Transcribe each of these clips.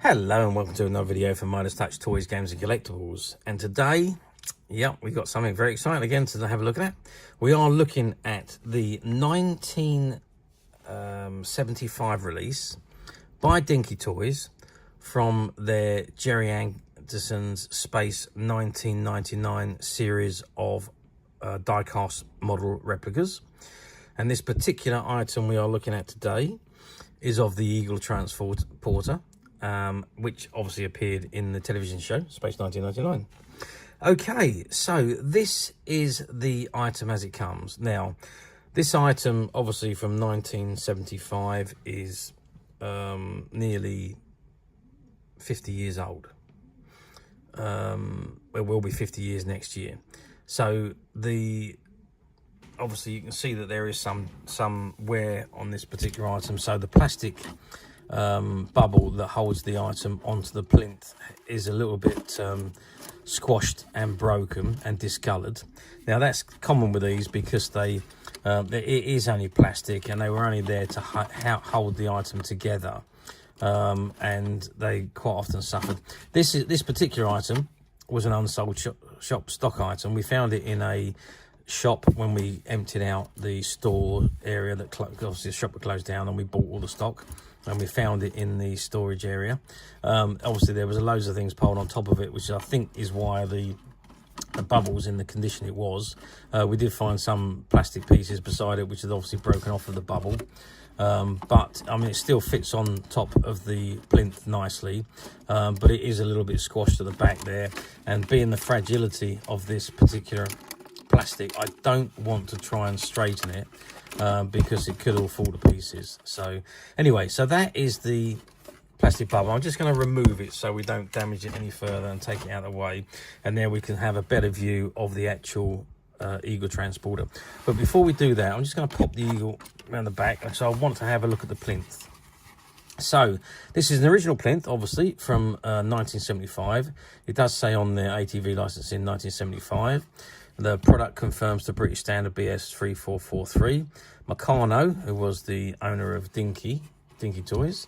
Hello and welcome to another video from Midas Touch Toys, Games and Collectibles. And today, we've got something very exciting again to have a look at. We are looking at the 1975 release by Dinky Toys from their Gerry Andersons Space 1999 series of die-cast model replicas. And this particular item we are looking at today is of the Eagle Transporter, which obviously appeared in the television show Space 1999. Okay, so this is the item as it comes. Now, this item, obviously from 1975, is nearly 50 years old. It will be 50 years next year. So obviously you can see that there is some wear on this particular item. So the plastic bubble that holds the item onto the plinth is a little bit squashed and broken and discoloured. Now that's common with these because it is only plastic and they were only there to hold the item together, and they quite often suffered. This particular item was an unsold shop stock item. We found it in a shop when we emptied out the store area that obviously the shop had closed down, and we bought all the stock and we found it in the storage area. Obviously there was loads of things piled on top of it, which I think is why the bubbles in the condition it was. We did find some plastic pieces beside it which had obviously broken off of the bubble, but I mean it still fits on top of the plinth nicely, but it is a little bit squashed at the back there, and being the fragility of this particular plastic, I don't want to try and straighten it because it could all fall to pieces. So anyway, so that is the plastic bubble. I'm just going to remove it so we don't damage it any further and take it out of the way, and there we can have a better view of the actual Eagle Transporter. But before we do that, I'm just going to pop the Eagle around the back. So I want to have a look at the plinth. So this is an original plinth, obviously from 1975. It does say on the ATV license in 1975. The product confirms the British standard BS 3443. Meccano, who was the owner of Dinky Toys.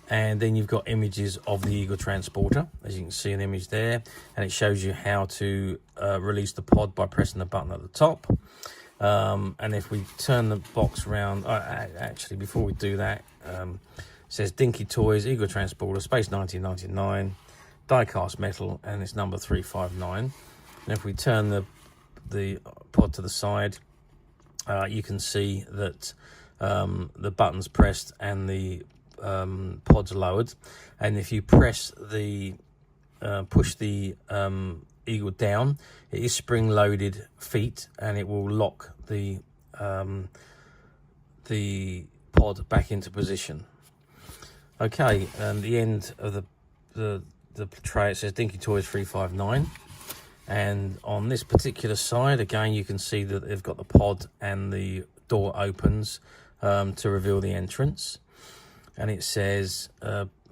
And then you've got images of the Eagle Transporter, as you can see an image there. And it shows you how to release the pod by pressing the button at the top. And if we turn the box around, actually before we do that, it says Dinky Toys, Eagle Transporter, Space 1999, die-cast metal, and it's number 359. And if we turn the pod to the side, you can see that the button's pressed and the pod's lowered, and if you push the Eagle down, it is spring-loaded feet, and it will lock the pod back into position. Okay, and the end of the tray, it says Dinky Toys 359. And on this particular side, again, you can see that they've got the pod and the door opens to reveal the entrance. And it says,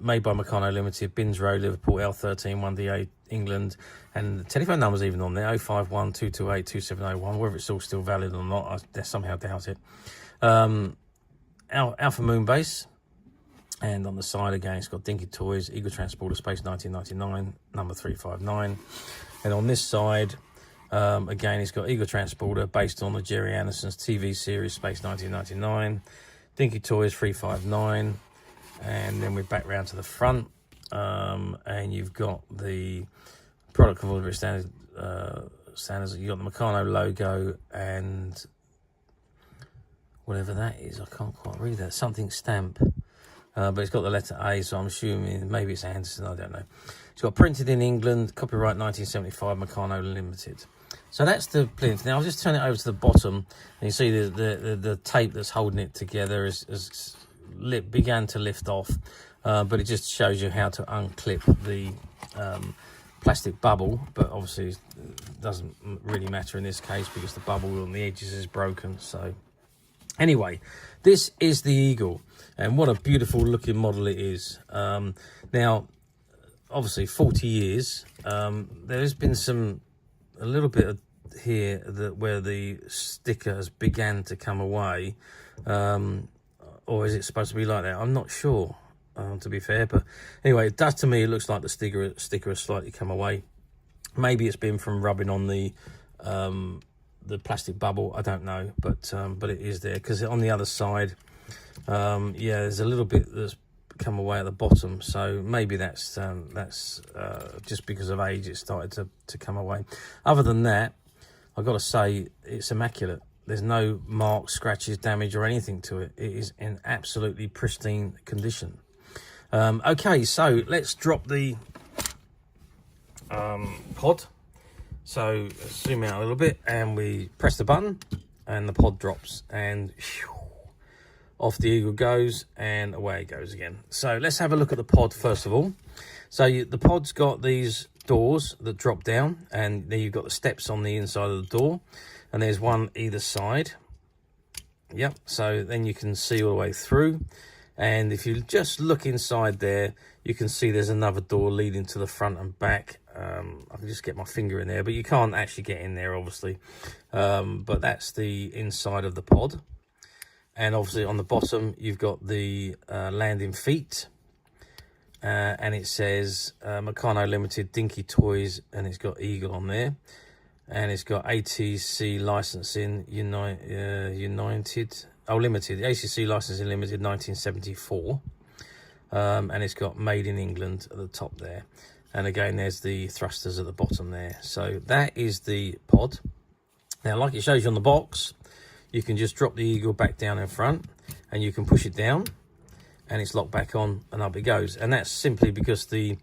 made by Meccano Limited, Binns Road, Liverpool, L13, 1DA, England. And the telephone number's even on there, 051 228 2701. Whether it's all still valid or not, I somehow doubt it. Alpha Moon Base. And on the side, again, it's got Dinky Toys, Eagle Transporter, Space 1999, number 359. And on this side, again, it's got Eagle Transporter based on the Gerry Andersons TV series Space 1999, Dinky Toys 359, and then we're back round to the front, and you've got the product of all the standards. You've got the Meccano logo and whatever that is. I can't quite read that. Something stamp. But it's got the letter A, so I'm assuming maybe it's Anderson, I don't know. It's got printed in England, copyright 1975, Meccano Limited. So that's the plinth. Now I'll just turn it over to the bottom, and you see the tape that's holding it together began to lift off, but it just shows you how to unclip the plastic bubble. But obviously it doesn't really matter in this case because the bubble on the edges is broken. So anyway, this is the Eagle, and what a beautiful looking model it is. Now, obviously 40 years, there's been a little bit of here where the sticker has began to come away, or is it supposed to be like that? I'm not sure. to be fair. But anyway, it does, to me, it looks like the sticker has slightly come away. Maybe it's been from rubbing on the plastic bubble, I don't know, but it is there, because on the other side, yeah, there's a little bit that's come away at the bottom, so maybe that's just because of age it started to come away. Other than that, I've got to say it's immaculate. There's no marks, scratches, damage or anything to it. It is in absolutely pristine condition. Okay, so let's drop the pod. So zoom out a little bit and we press the button and the pod drops, and off the eagle goes and away it goes again. So let's have a look at the pod first of all. So the pod's got these doors that drop down, and then you've got the steps on the inside of the door, and there's one either side. Yep, so then you can see all the way through, and if you just look inside there, you can see there's another door leading to the front and back. I can just get my finger in there, but you can't actually get in there, obviously. But that's the inside of the pod. And obviously on the bottom, you've got the landing feet. And it says Meccano Limited, Dinky Toys, and it's got Eagle on there. And it's got ATC licensing United, limited, ACC licensing limited 1974. And it's got Made in England at the top there. And again, there's the thrusters at the bottom there. So that is the pod. Now, like it shows you on the box, you can just drop the Eagle back down in front, and you can push it down, and it's locked back on, and up it goes. And that's simply because the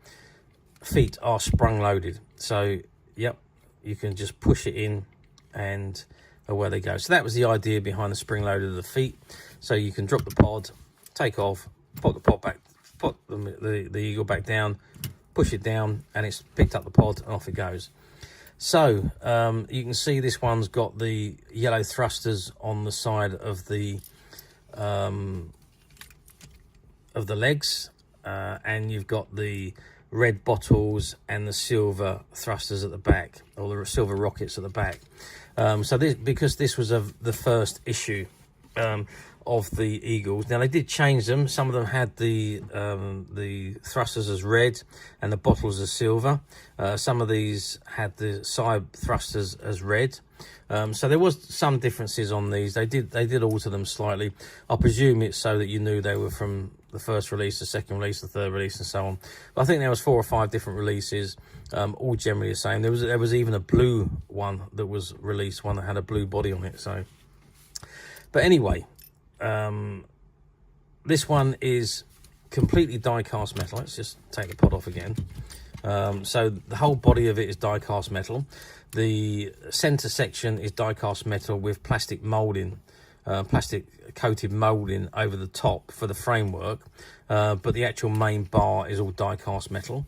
feet are sprung loaded. So, yep, you can just push it in, and away they go. So that was the idea behind the spring load of the feet. So you can drop the pod, take off, put the pod back, put the Eagle back down, push it down, and it's picked up the pod, and off it goes. So you can see this one's got the yellow thrusters on the side of the legs, and you've got the red bottles and the silver thrusters at the back, or the silver rockets at the back. So because this was the first issue of the Eagles. Now they did change them. Some of them had the thrusters as red and the bottles as silver. Some of these had the side thrusters as red. So there was some differences on these. They did alter them slightly. I presume it's so that you knew they were from the first release, the second release, the third release, and so on. But I think there was 4 or 5 different releases, all generally the same. There was even a blue one that was released, one that had a blue body on it. So, but anyway, this one is completely die-cast metal. Let's just take the pod off again. So the whole body of it is die-cast metal. The center section is die-cast metal with plastic molding, plastic coated molding over the top for the framework, but the actual main bar is all die-cast metal.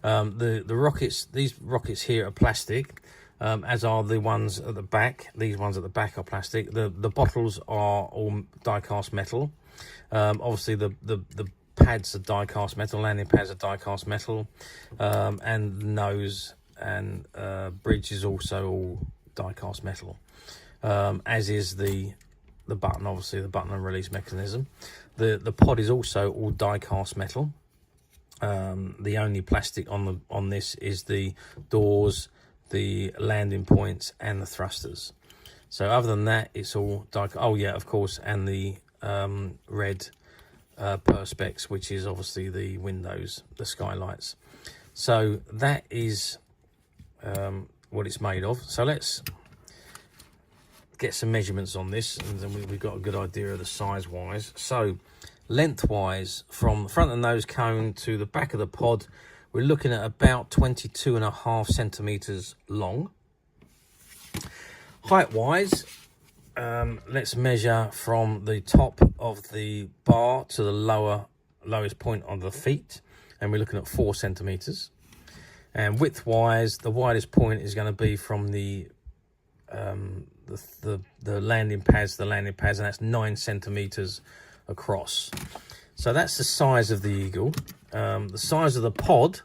The rockets, these rockets here are plastic, as are the ones at the back. These ones at the back are plastic. The bottles are all die-cast metal. Obviously the pads are die-cast metal, landing pads are die-cast metal, and the nose and bridge is also all die-cast metal, as is the button, obviously the button and release mechanism. The pod is also all die-cast metal. The only plastic on this is the doors, the landing points, and the thrusters. So other than that, it's all oh yeah, of course, and the red perspex, which is obviously the windows, the skylights. So that is what it's made of. So let's get some measurements on this, and then we've got a good idea of the size wise. So lengthwise, from the front of the nose cone to the back of the pod, we're looking at about 22.5 centimeters long. Height wise, let's measure from the top of the bar to the lowest point on the feet, and we're looking at 4 centimeters. And width wise, the widest point is going to be from the landing pads, and that's 9 centimeters across. So that's the size of the Eagle. The size of the pod,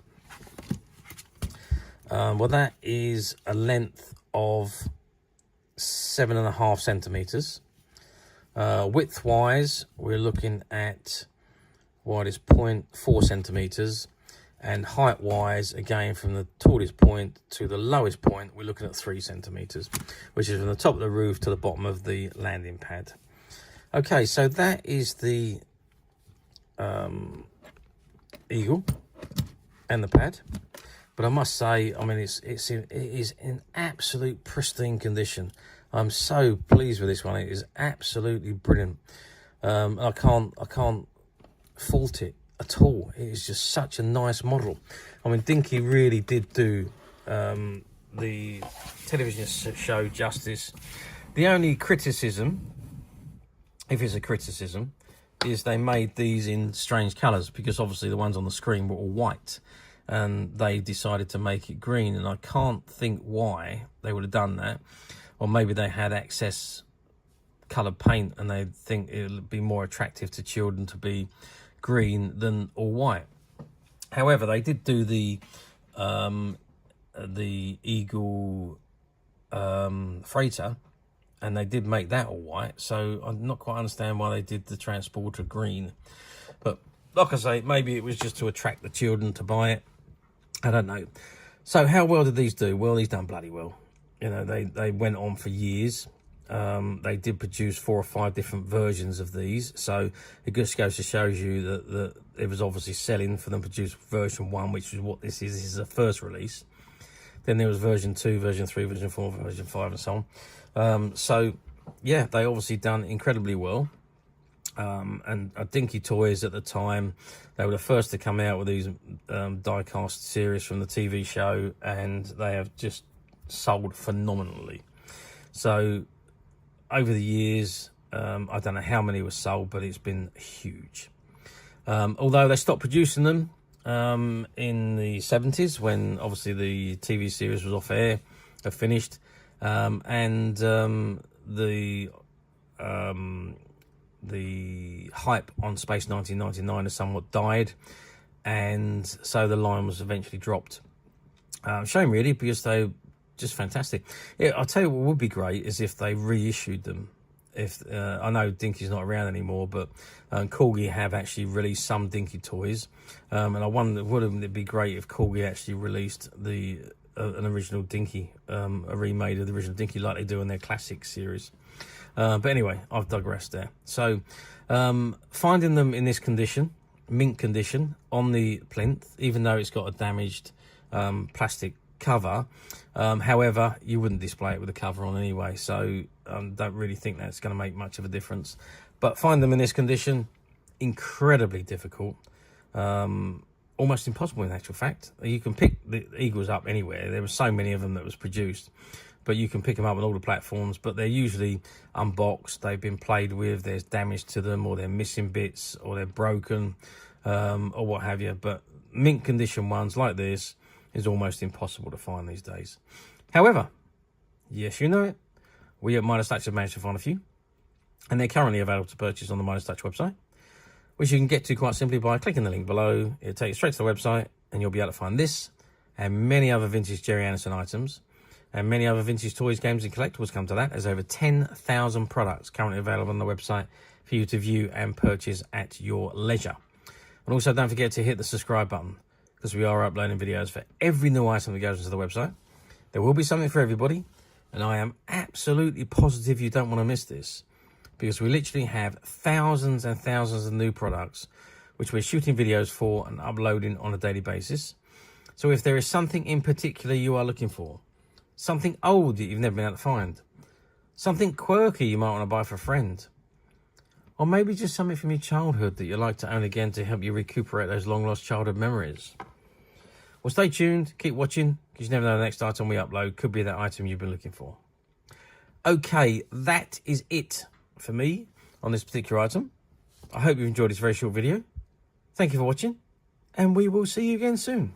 well, that is a length of 7.5 centimeters. Width wise, we're looking at wide is 0.4 centimeters, and height wise, again, from the tallest point to the lowest point, we're looking at 3 centimeters, which is from the top of the roof to the bottom of the landing pad. Okay, so that is the eagle and the pad. But I must say, I mean, it is in absolute pristine condition. I'm so pleased with this one. It is absolutely brilliant. I can't fault it at all. It is just such a nice model. I mean, Dinky really did do the television show justice. The only criticism, if it's a criticism, is they made these in strange colours, because obviously the ones on the screen were all white, and they decided to make it green, and I can't think why they would have done that. Or maybe they had excess coloured paint and they think it would be more attractive to children to be green than all white. However, they did do the Eagle freighter, and they did make that all white, so I'm not quite understand why they did the transporter green. But like I say, maybe it was just to attract the children to buy it. I don't know. So how well did these do? Well, these done bloody well. You know, they went on for years. They did produce 4 or 5 different versions of these, so it just goes to show you that it was obviously selling for them to produce version 1, which is what this is. This is a first release. Then there was version 2, version 3, version 4, version 5, and so on. So yeah, they obviously done incredibly well. And Dinky Toys at the time, they were the first to come out with these die-cast series from the TV show, and they have just sold phenomenally. So over the years, I don't know how many were sold, but it's been huge. Although they stopped producing them in the 70s, when obviously the TV series was off air, had finished, and the hype on Space 1999 has somewhat died, and so the line was eventually dropped. Shame really, because they just fantastic. Yeah, I'll tell you what would be great is if they reissued them. If I know Dinky's not around anymore, but Corgi have actually released some Dinky toys, and I wonder, wouldn't it be great if Corgi actually released an original Dinky, a remade of the original Dinky, like they do in their classic series. But anyway, I've digressed there. So finding them in this condition, mint condition, on the plinth, even though it's got a damaged plastic cover, however, you wouldn't display it with a cover on anyway, so don't really think that's going to make much of a difference. But find them in this condition, incredibly difficult, almost impossible in actual fact. You can pick the Eagles up anywhere. There were so many of them that was produced, but you can pick them up on all the platforms, but they're usually unboxed, they've been played with, there's damage to them, or they're missing bits, or they're broken, or what have you. But mint condition ones like this is almost impossible to find these days. However, yes, you know it, we at Midas Touch have managed to find a few, and they're currently available to purchase on the Midas Touch website, which you can get to quite simply by clicking the link below. It'll take you straight to the website, and you'll be able to find this and many other vintage Gerry Anderson items, and many other vintage toys, games and collectibles come to that. There's over 10,000 products currently available on the website for you to view and purchase at your leisure. And also don't forget to hit the subscribe button, because we are uploading videos for every new item that goes into the website. There will be something for everybody, and I am absolutely positive you don't want to miss this, because we literally have thousands and thousands of new products which we're shooting videos for and uploading on a daily basis. So if there is something in particular you are looking for, something old that you've never been able to find, something quirky you might want to buy for a friend, or maybe just something from your childhood that you like to own again to help you recuperate those long lost childhood memories, well, stay tuned, keep watching, because you never know the next item we upload could be that item you've been looking for. Okay, that is it for me on this particular item. I hope you've enjoyed this very short video. Thank you for watching, and we will see you again soon.